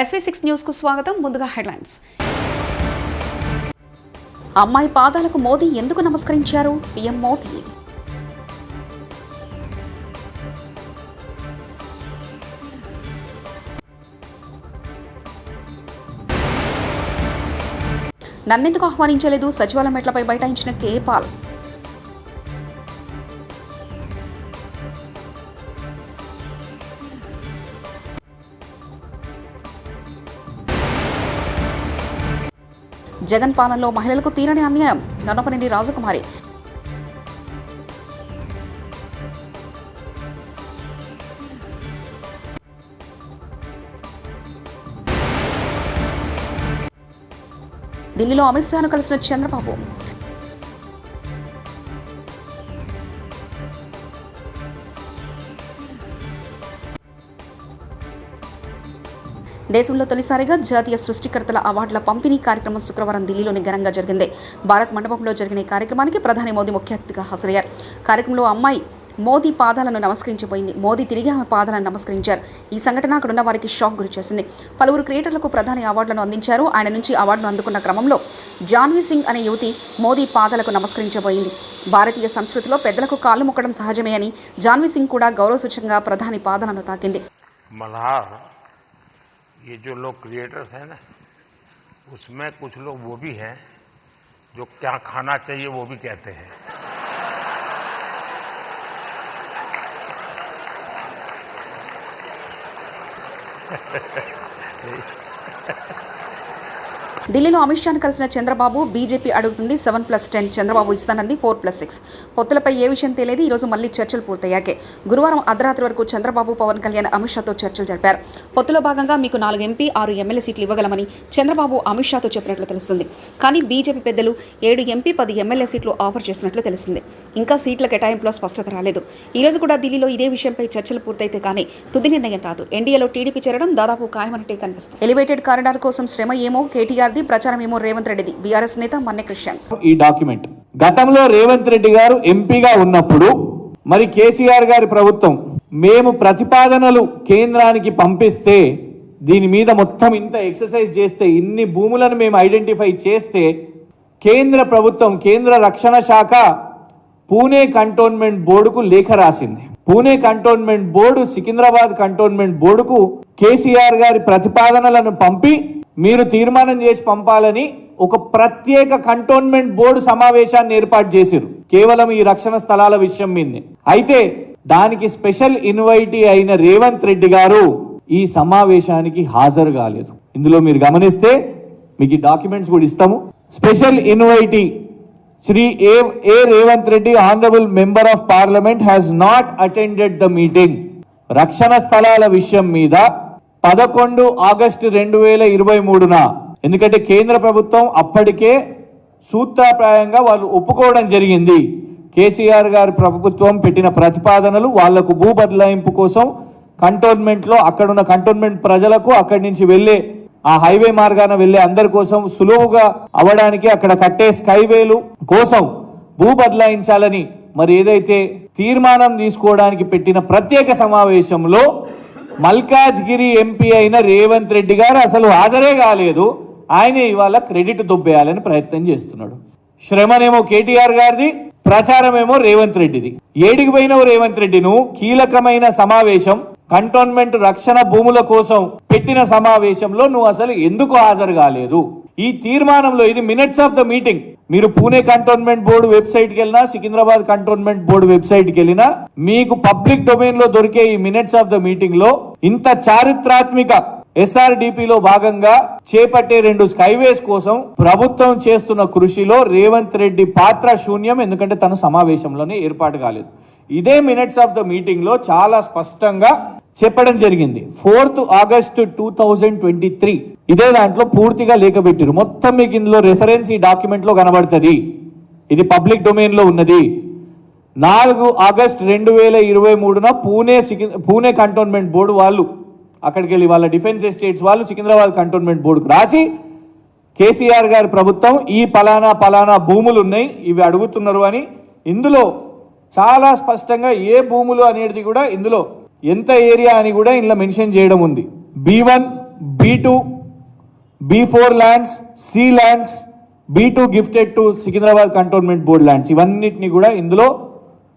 SV6 news కు స్వాగతం. ముందుగా హెడ్లైన్స్. అమ్మాయి పాదాలకు మోదీ ఎందుకు నమస్కరించారు? పీఎం మోదీ. నన్నెందుకు ఆహ్వానించలేదు? సచివాలయం మెట్లపై బైఠాయించిన కేపాల్. జగన్ పాలనలో మహిళలకు తీరని అన్యాయం. నన్నపనేని రాజకుమారి. ఢిల్లీలో అమిత్ షాను కలిసిన చంద్రబాబు. దేశంలో తొలిసారిగా జాతీయ సృష్టికర్తల అవార్డుల పంపిణీ కార్యక్రమం శుక్రవారం ఢిల్లీలోని ఘనంగా జరిగింది. భారత్ మండపంలో జరిగిన ఈ కార్యక్రమానికి ప్రధాని మోదీ ముఖ్య అతిథిగా హాజరయ్యారు. కార్యక్రమంలో అమ్మాయి మోదీ పాదాలను నమస్కరించిపోయింది. మోదీ తిరిగి ఆమె పాదాలను నమస్కరించారు. ఈ సంఘటన అక్కడున్న వారికి షాక్ గురి చేసింది. పలువురు క్రియేటర్లకు ప్రధాని అవార్డులను అందించారు. ఆయన నుంచి అవార్డును అందుకున్న క్రమంలో జాన్వీ సింగ్ అనే యువతి మోదీ పాదాలకు నమస్కరించబోయింది. భారతీయ సంస్కృతిలో పెద్దలకు కాళ్ళు మొక్కడం సహజమే అని జాన్వీ సింగ్ కూడా గౌరవ సూచకంగా ప్రధాని పాదాలను తాకింది. ये जो लोग क्रिएटर्स हैं ना, उसमें कुछ लोग वो भी हैं जो क्या खाना चाहिए वो भी कहते हैं. ఢిల్లీలో అమిత్ షాను కలిసిన చంద్రబాబు. బీజేపీ అడుగుతుంది 7+10, చంద్రబాబు ఇస్తానంది 4+6. పొత్తులపై ఏ విషయం తెలియదు. ఈరోజు మళ్లీ చర్చలు పూర్తయ్యాకే. గురువారం అర్ధరాత్రి వరకు చంద్రబాబు, పవన్ కళ్యాణ్ అమిత్ షాతో చర్చలు జరిపారు. పొత్తులో భాగంగా మీకు 4 ఎంపీ, 6 ఎమ్మెల్యే సీట్లు ఇవ్వగలమని చంద్రబాబు అమిత్ షాతో చెప్పినట్లు తెలుస్తుంది. కానీ బీజేపీ పెద్దలు 7 ఎంపీ, 10 ఎమ్మెల్యే సీట్లు ఆఫర్ చేసినట్లు తెలిసింది. ఇంకా సీట్ల కేటాయింపులో స్పష్టత రాలేదు. ఈ రోజు కూడా ఢిల్లీలో ఇదే విషయంపై చర్చలు పూర్తయితే కానీ తుది నిర్ణయం రాదు. ఎన్డీఏలో టీడీపీ చేరడం దాదాపు ఖాయమన్నట్టే కనిపిస్తుంది. ఎలివేటెడ్ కారిడార్ కోసం శ్రమ ఏమో కేటీఆర్, ప్రచారం ఏమో రేవంత్ రెడ్డిది. బీఆర్ఎస్ నేత మన్నె కృష్ణ. ఈ డాక్యుమెంట్ గతంలో రేవంత్ రెడ్డి గారు ఎంపీగా ఉన్నప్పుడు మరి కేసీఆర్ గారి ప్రభుత్వం మేము ప్రతిపాదనలు కేంద్రానికి పంపిస్తే దీని మీద మొత్తం ఇంత ఎక్సర్సైజ్ చేస్తే ఇన్ని భూములను మేము ఐడెంటిఫై చేస్తే కేంద్ర ప్రభుత్వం, కేంద్ర రక్షణ శాఖ పూణే కంటోన్మెంట్ బోర్డుకు లేఖ రాసింది. Pune cantonment board Secunderabad cantonment బోర్డుకు కేసీఆర్ గారి ప్రతిపాదనలను పంపి మీరు తీర్మానం చేసి పంపాలని ఒక ప్రత్యేక కంటోన్మెంట్ బోర్డు సమావేశాన్ని ఏర్పాటు చేశారు కేవలం ఈ రక్షణ స్థలాల విషయం మీద. అయితే దానికి స్పెషల్ ఇన్వైటీ అయిన రేవంత్ రెడ్డి గారు ఈ సమావేశానికి హాజరు కాలేదు. ఇందులో మీరు గమనిస్తే మీకు ఈ డాక్యుమెంట్స్ కూడా ఇస్తాము. Special invitee Shri A Revanth Reddy honourable member of parliament has not attended the meeting. రక్షణ స్థలాల విషయం మీద 11 ఆగస్టు 2023న, ఎందుకంటే కేంద్ర ప్రభుత్వం అప్పటికే సూత్రప్రాయంగా వాళ్ళు ఒప్పుకోవడం జరిగింది. కేసీఆర్ గారి ప్రభుత్వం పెట్టిన ప్రతిపాదనలు వాళ్లకు భూ బదలాయింపు కోసం కంటోన్మెంట్లో అక్కడున్న కంటోన్మెంట్ ప్రజలకు అక్కడి నుంచి వెళ్ళే ఆ హైవే మార్గాన వెళ్ళే అందరి కోసం సులువుగా అవడానికి అక్కడ కట్టే స్కైవేలు కోసం భూ బదలాయించాలని మరి ఏదైతే తీర్మానం తీసుకోవడానికి పెట్టిన ప్రత్యేక సమావేశంలో మల్కాజ్గిరి ఎంపీ అయిన రేవంత్ రెడ్డి గారు అసలు హాజరే కాలేదు. ఆయన ఇవాళ క్రెడిట్ దొబ్బేయాలని ప్రయత్నం చేస్తున్నాడు. శ్రమనేమో కేటీఆర్ గారిది, ప్రచారమేమో రేవంత్ రెడ్డిది. ఏడికి పోయినవు రేవంత్ రెడ్డి? నువ్వు కీలకమైన సమావేశం, కంటోన్మెంట్ రక్షణ భూముల కోసం పెట్టిన సమావేశంలో నువ్వు అసలు ఎందుకు హాజరు కాలేదు? ఈ తీర్మానంలో ఇది మినిట్స్ ఆఫ్ ద మీటింగ్. మీరు పూణే కంటోన్మెంట్ బోర్డు వెబ్సైట్కి వెళ్ళినా, సికింద్రాబాద్ కంటోన్మెంట్ బోర్డు వెబ్సైట్కి వెళ్ళినా మీకు పబ్లిక్ డొమైన్ లో దొరికే ఈ మినిట్స్ ఆఫ్ ద మీటింగ్ లో ఇంత చారిత్రాత్మక SRDPలో భాగంగా చేపట్టే 2 స్కైవేస్ కోసం ప్రభుత్వం చేస్తున్న కృషిలో రేవంత్ రెడ్డి పాత్ర శూన్యం. ఎందుకంటే తను సమావేశంలోనే ఏర్పాటు కాలేదు. ఇదే మినిట్స్ ఆఫ్ ద మీటింగ్ లో చాలా స్పష్టంగా చెప్పడం జరిగింది. 4th ఆగస్టు 2023 ఇదే దాంట్లో పూర్తిగా లేఖ పెట్టారు. మొత్తం మీకు ఇందులో రెఫరెన్స్ ఈ డాక్యుమెంట్ లో కనబడుతుంది. ఇది పబ్లిక్ డొమైన్ లో ఉన్నది. 4 ఆగస్టు 2023న పూణే కంటోన్మెంట్ బోర్డు వాళ్ళు అక్కడికి వెళ్ళి వాళ్ళ డిఫెన్స్ ఎస్టేట్స్ వాళ్ళు సికింద్రాబాద్ కంటోన్మెంట్ బోర్డుకు రాసి కేసీఆర్ గారి ప్రభుత్వం ఈ పలానా భూములు ఉన్నాయి ఇవి అడుగుతున్నారు అని ఇందులో చాలా స్పష్టంగా ఏ భూములు అనేది కూడా ఇందులో ఎంత ఏరియా అని కూడా ఇందులో మెన్షన్ చేయడం ఉంది. B1 B2, B4 lands, C lands, B2 gifted to Secunderabad cantonment board lands, ఇవన్నిటిని కూడా ఇందులో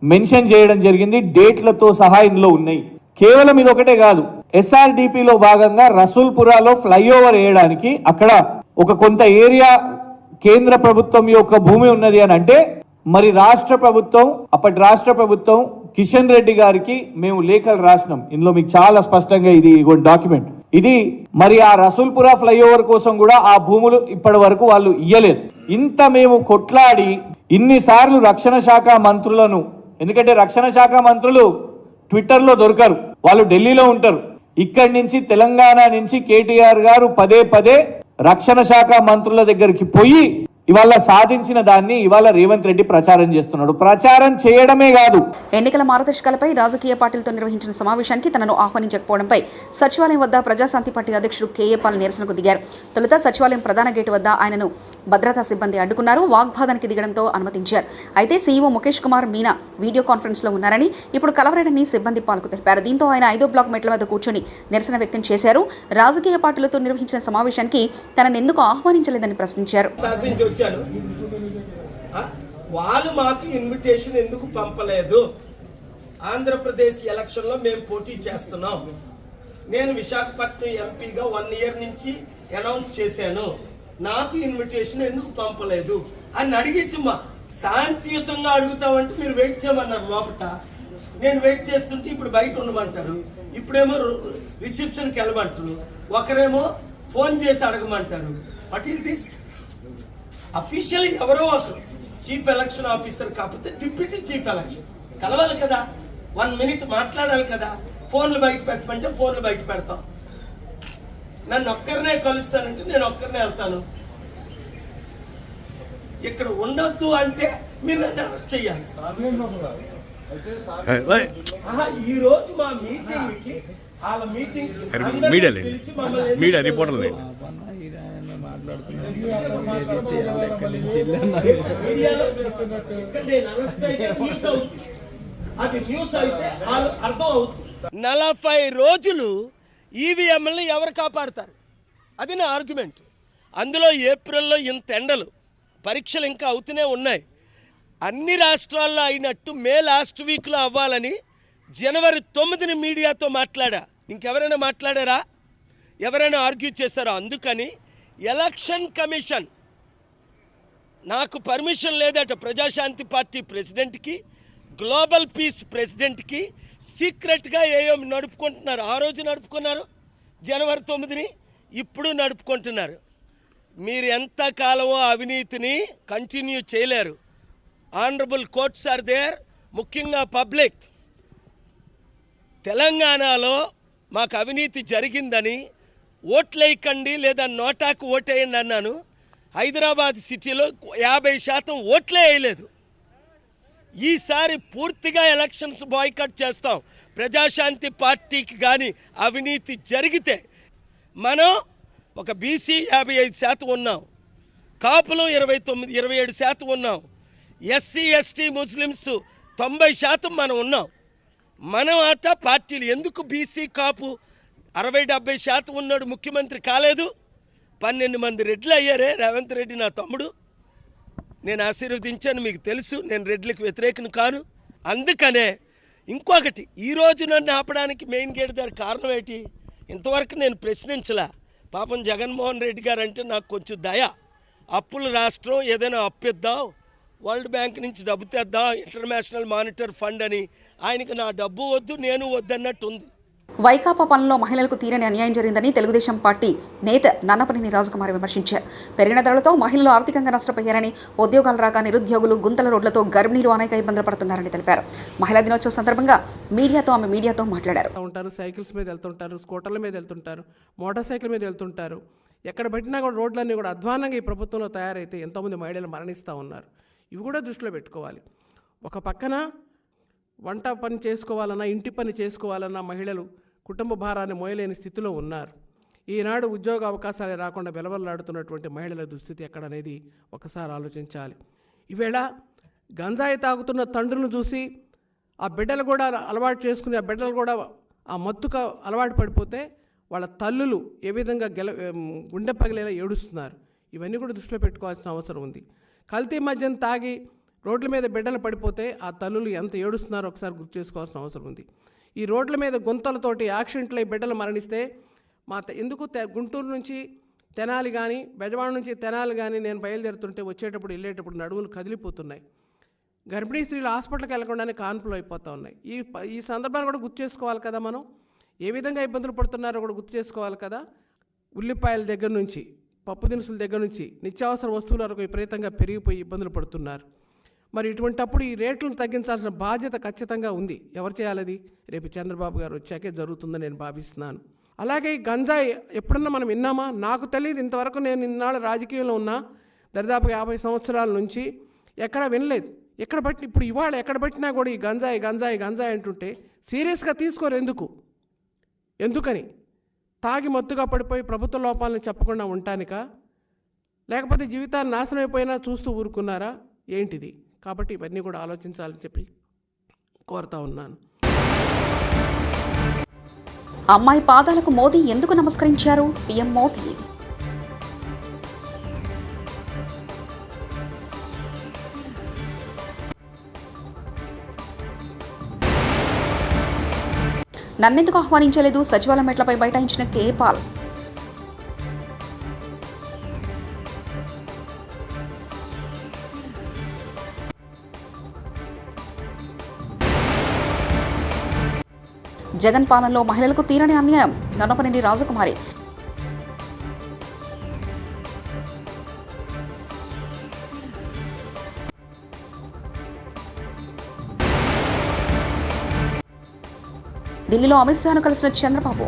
మెన్షన్ చేయడం జరిగింది. డేట్లతో సహా ఇందులో ఉన్నాయి. కేవలం ఇది ఒకటే కాదు, SRDPలో భాగంగా రసూల్పురాలో ఫ్లైఓవర్ వేయడానికి అక్కడ ఒక కొంత ఏరియా కేంద్ర ప్రభుత్వం యొక్క భూమి ఉన్నది అని అంటే, మరి అప్పటి రాష్ట్ర ప్రభుత్వం కిషన్ రెడ్డి గారికి మేము లేఖలు రాసినాం. ఇందులో మీకు చాలా స్పష్టంగా ఇది డాక్యుమెంట్. ఇది మరి ఆ రసూల్పురా ఫ్లైఓవర్ కోసం కూడా ఆ భూములు ఇప్పటి వరకు వాళ్ళు ఇయ్యలేదు. ఇంత మేము కొట్లాడి ఇన్నిసార్లు రక్షణ శాఖ మంత్రులను, ఎందుకంటే రక్షణ శాఖ మంత్రులు ట్విట్టర్లో దొరకరు, వాళ్ళు ఢిల్లీలో ఉంటారు. ఇక్కడి నుంచి తెలంగాణ నుంచి కేటీఆర్ గారు పదే పదే రక్షణ శాఖ మంత్రుల దగ్గరికి పోయి ఇవాళ సాధించిన దాన్ని ఇవాళ రేవంత్ రెడ్డి ప్రచారం చేస్తున్నాడు. ప్రచారం చేయడమే కాదు, ఎన్నికల మార్గదర్శకాలపై రాజకీయ పార్టీలతో నిర్వహించిన సమావేశానికి తనను ఆహ్వానించకపోవడంపై సచివాలయం వద్ద ప్రజాశాంతి పార్టీ అధ్యక్షుడు కేఏ పాల్ నిరసనకు దిగారు. తొలుత సచివాలయం ప్రధాన గేటు వద్ద ఆయనను భద్రతా సిబ్బంది అడ్డుకున్నారు. వాగ్వాదానికి దిగడంతో అనుమతించారు. అయితే CEO Mukesh Kumar Meena video conference లో ఉన్నారని, ఇప్పుడు కలవరేనని సిబ్బంది పాల్కు తెలిపారు. దీంతో ఆయన 5వ బ్లాక్ మెట్ల వద్ద కూర్చొని నిరసన వ్యక్తం చేశారు. రాజకీయ పార్టీలతో నిర్వహించిన సమావేశానికి తనను ఎందుకు ఆహ్వానించలేదని ప్రశ్నించారు. వాళ్ళు మాకు ఇన్విటేషన్ ఎందుకు పంపలేదు? ఆంధ్రప్రదేశ్ ఎలక్షన్ లో మేము పోటీ చేస్తున్నాం. నేను విశాఖపట్నం ఎంపీగా 1 ఇయర్ నుంచి అనౌన్స్ చేశాను. నాకు ఇన్విటేషన్ ఎందుకు పంపలేదు అని అడిగేసి శాంతియుతంగా అడుగుతామంటే మీరు వెయిట్ చేయమన్నారు లోపల. నేను వెయిట్ చేస్తుంటే ఇప్పుడు బయట ఉండమంటారు, ఇప్పుడేమో రిసెప్షన్కి వెళ్ళమంటారు, ఒకరేమో ఫోన్ చేసి అడగమంటారు. What is this? అఫీషియల్ ఎవరో ఒకరు, చీఫ్ ఎలక్షన్ ఆఫీసర్ కాకపోతే డిప్యూటీ చీఫ్ ఎలక్షన్ కలవాలి కదా, 1 మినిట్ మాట్లాడాలి కదా. ఫోన్లు బయట పెట్టమంటే ఫోన్లు బయట పెడతాం. నన్ను ఒక్కరినే కలుస్తానంటే నేను ఒక్కరినే వెళ్తాను. ఇక్కడ ఉండొద్దు అంటే మీరు నన్ను అరెస్ట్ చెయ్యాలి. ఈ రోజు మా మీటింగ్ కి వాళ్ళ మీటింగ్ మీడియా రిపోర్టర్లు అది న్యూస్ అయితే అర్థం అవుతుంది. 40 రోజులు ఈవీఎంలని ఎవరు కాపాడతారు? అది నా ఆర్గ్యుమెంట్. అందులో ఏప్రిల్లో ఇంత ఎండలు, పరీక్షలు ఇంకా అవుతూనే ఉన్నాయి. అన్ని రాష్ట్రాల్లో అయినట్టు మే లాస్ట్ వీక్లో అవ్వాలని జనవరి 9ని మీడియాతో మాట్లాడా. ఇంకెవరైనా మాట్లాడారా? ఎవరైనా ఆర్గ్యూ చేశారా? అందుకని ఎలక్షన్ కమిషన్ నాకు పర్మిషన్ లేదట ప్రజాశాంతి పార్టీ ప్రెసిడెంట్కి, గ్లోబల్ పీస్ ప్రెసిడెంట్కి సీక్రెట్గా ఏయో నడుపుకుంటున్నారు. ఆ రోజు నడుపుకున్నారు జనవరి 9ని, ఇప్పుడు నడుపుకుంటున్నారు. మీరు ఎంత కాలమో అవినీతిని కంటిన్యూ చేయలేరు. ఆనరబుల్ కోర్ట్స్ ఆర్ దేర్, ముఖ్యంగా పబ్లిక్. తెలంగాణలో మాకు అవినీతి జరిగిందని ఓట్లేయకండి లేదా నోటాకు ఓటేయండి అన్నాను. హైదరాబాద్ సిటీలో 50% ఓట్లే వేయలేదు. ఈసారి పూర్తిగా ఎలక్షన్స్ బాయ్కట్ చేస్తాం. ప్రజాశాంతి పార్టీకి కానీ అవినీతి జరిగితే మనం ఒక బీసీ 55% ఉన్నాం, కాపులు 27% ఉన్నాం, ఎస్సీ ఎస్టీ ముస్లిమ్స్ 90% మనం ఉన్నాం. మనం ఆట పార్టీలు ఎందుకు బీసీ కాపు 60-70% ఉన్నాడు, ముఖ్యమంత్రి కాలేదు. 12 మంది రెడ్లు అయ్యారే. రేవంత్ రెడ్డి నా తమ్ముడు, నేను ఆశీర్వదించాను, మీకు తెలుసు. నేను రెడ్లకు వ్యతిరేకను కాను. అందుకనే ఇంకొకటి, ఈరోజు నన్ను ఆపడానికి మెయిన్ గేట్ దగ్గర కారణం ఏంటి? ఇంతవరకు నేను ప్రశ్నించలా. పాపం జగన్మోహన్ రెడ్డి గారు అంటే నాకు కొంచెం దయ. అప్పుల రాష్ట్రం, ఏదైనా అప్పిద్దాం, వరల్డ్ బ్యాంక్ నుంచి డబ్బు తెద్దాం, ఇంటర్నేషనల్ మానిటరీ ఫండ్ అని. ఆయనకి నా డబ్బు వద్దు, నేను వద్దన్నట్టు ఉంది. వైకాపా పాలనలో మహిళలకు తీరని అన్యాయం జరిగిందని తెలుగుదేశం పార్టీ నేత నన్నపనేని రాజకుమార్ విమర్శించారు. పెరిగిన ధరలతో మహిళలు ఆర్థికంగా నష్టపోయారని, ఉద్యోగాలు రాక నిరుద్యోగులు గుంతల రోడ్లతో గర్భిణీలు అనేక ఇబ్బందులు పడుతున్నారని తెలిపారు. మహిళా దినోత్సవం సందర్భంగా ఆమె మీడియాతో మాట్లాడారు. సైకిల్స్ మీద వెళ్తుంటారు, స్కూటర్ల మీద వెళ్తుంటారు, మోటార్ సైకిల్ మీద వెళ్తుంటారు. ఎక్కడ పెట్టినా కూడా రోడ్లన్నీ కూడా అధ్వానంగా ఈ ప్రభుత్వంలో తయారైతే ఎంతోమంది మహిళలు మరణిస్తూ ఉన్నారు. ఇవి కూడా దృష్టిలో పెట్టుకోవాలి. ఒక పక్కన వంట పని చేసుకోవాలన్నా, ఇంటి పని చేసుకోవాలన్నా మహిళలు కుటుంబ భారాన్ని మోయలేని స్థితిలో ఉన్నారు. ఈనాడు ఉద్యోగ అవకాశాలు రాకుండా వెలవల్లాడుతున్నటువంటి మహిళల దుస్థితి ఎక్కడనేది ఒకసారి ఆలోచించాలి. ఈవేళ గంజాయి తాగుతున్న తండ్రులను చూసి ఆ బిడ్డలు కూడా అలవాటు చేసుకుని, ఆ బిడ్డలు కూడా ఆ మత్తుకు అలవాటు పడిపోతే వాళ్ళ తల్లులు ఏ విధంగా గుండె పగిలేలా ఏడుస్తున్నారు. ఇవన్నీ కూడా దృష్టిలో పెట్టుకోవాల్సిన అవసరం ఉంది. కల్తీ మద్యం తాగి రోడ్ల మీద బిడ్డలు పడిపోతే ఆ తల్లులు ఎంత ఏడుస్తున్నారో ఒకసారి గుర్తు చేసుకోవాల్సిన అవసరం ఉంది. ఈ రోడ్ల మీద గుంతలతోటి యాక్సిడెంట్లై బిడ్డలు మరణిస్తే ఎందుకు గుంటూరు నుంచి తెనాలి కానీ బెజవాడ నుంచి తెనాలి కానీ నేను బయలుదేరుతుంటే వచ్చేటప్పుడు వెళ్ళేటప్పుడు నడువులు కదిలిపోతున్నాయి. గర్భిణీ స్త్రీలు హాస్పిటల్కి వెళ్ళకుండానే కాన్పులు అయిపోతూ ఉన్నాయి. ఈ సందర్భాన్ని కూడా గుర్తు చేసుకోవాలి కదా. మనం ఏ విధంగా ఇబ్బందులు పడుతున్నారో కూడా గుర్తు చేసుకోవాలి కదా. ఉల్లిపాయల దగ్గర నుంచి పప్పు దినుసుల దగ్గర నుంచి నిత్యావసర వస్తువుల వరకు విపరీతంగా పెరిగిపోయి ఇబ్బందులు పడుతున్నారు. మరి ఇటువంటప్పుడు ఈ రేట్లను తగ్గించాల్సిన బాధ్యత ఖచ్చితంగా ఉంది. ఎవరు చేయాలది? రేపు చంద్రబాబు గారు వచ్చాకే జరుగుతుందని నేను భావిస్తున్నాను. అలాగే ఈ గంజాయి ఎప్పుడన్నా మనం విన్నామా? నాకు తెలియదు. ఇంతవరకు నేను ఇన్నాళ్ళు రాజకీయంలో ఉన్నా దాదాపు 50 సంవత్సరాల నుంచి ఎక్కడా వినలేదు. ఇప్పుడు ఇవాళ ఎక్కడ పట్టినా కూడా ఈ గంజాయి గంజాయి గంజాయి అంటుంటే సీరియస్గా తీసుకోరు. ఎందుకని? తాగి మత్తుగా పడిపోయి ప్రభుత్వ లోపాలను చెప్పకుండా ఉండటానికా? లేకపోతే జీవితాన్ని నాశనం అయిపోయినా చూస్తూ ఊరుకున్నారా? ఏంటిది? కాబట్టి ఇవన్నీ కూడా ఆలోచించాలని చెప్పి కోరుతా ఉన్నాను. అమ్మాయి పాదాలకు మోదీ ఎందుకు నమస్కరించారు? పీఎం మోదీ. నన్నెందుకు ఆహ్వానించలేదు? సచివాలయం మెట్లపై బైఠాయించిన కేపాల్. జగన్ పాలనలో మహిళలకు తీరని అన్యాయం. నన్నపనేని రాజకుమారి. ఢిల్లీలో అమిత్ షాను కలిసిన చంద్రబాబు.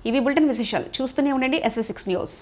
ఇవి బులెటిన్ విశేషాలు. చూస్తూనే ఉండండి SV6 న్యూస్.